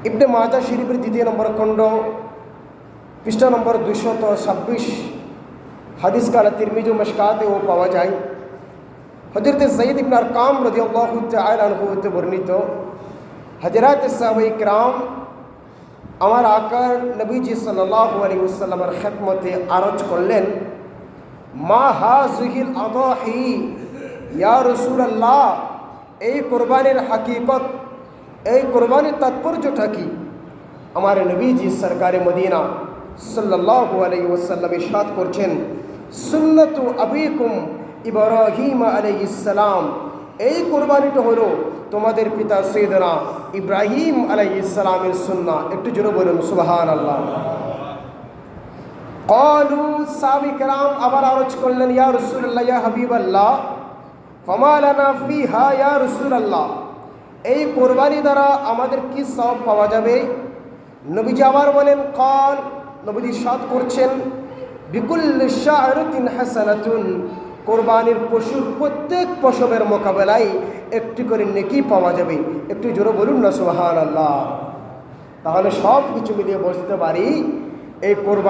ইবনে মাজাহ শরীফের 2 নম্বর খণ্ড, পৃষ্ঠা নম্বর 226, হাদিস কালা তিরমিজি ও মিশকাতেও পাওয়া যায়। হযরত যায়েদ ইবনে আরকাম রাদিয়াল্লাহু তাআলা আনহু হতে বর্ণিত, হযরত সাহাবায়ে কিরাম আমার আকা নবীজি সাল্লাল্লাহু আলাইহি ওয়াসাল্লামের খিদমতে আরজ করলেন, মা হাযিহিল আদাহি ইয়া রাসূলুল্লাহ, এই কোরবানির হাকিকত, এই কোরবানির তাৎপর্যটা কি? আমার নবীজি সরকারে মদিনা সাল্লাল্লাহু আলাইহি ওয়াসাল্লাম ইরশাদ করছেন, সুন্নাতু আবিকুম ইব্রাহিম আলাইহিস সালাম, এই কোরবানিটা হলো তোমাদের পিতা সাইয়েদনা ইব্রাহিম আলাইহিস সালামের সুন্নাহ। একটু জোরে বলুন সুবহানাল্লাহ। ক্বালু, সাহাবায়ে কেরাম আবার আরজ করলেন, ইয়া রাসূলুল্লাহ, ইয়া হাবিবাল্লাহ, ফামা লানা ফিহা ইয়া রাসূলুল্লাহ, এই কোরবানি দ্বারা আমাদের কি সওয়াব পাওয়া যাবে? নবীজি আবার বলেন, ক্বাল, নবীজি ইরশাদ করছেন, বিকুল্লি শা'রাতিন হাসানাতুন, কোরবানির পশুর প্রত্যেক পশমের মোকাবেলায় একটি করে নেকি পাওয়া যাবে। একটু জোরে বলুন না সুবহানাল্লাহ। তাহলে সব কিছু মিলিয়ে বুঝতে পারি এই কোরবানি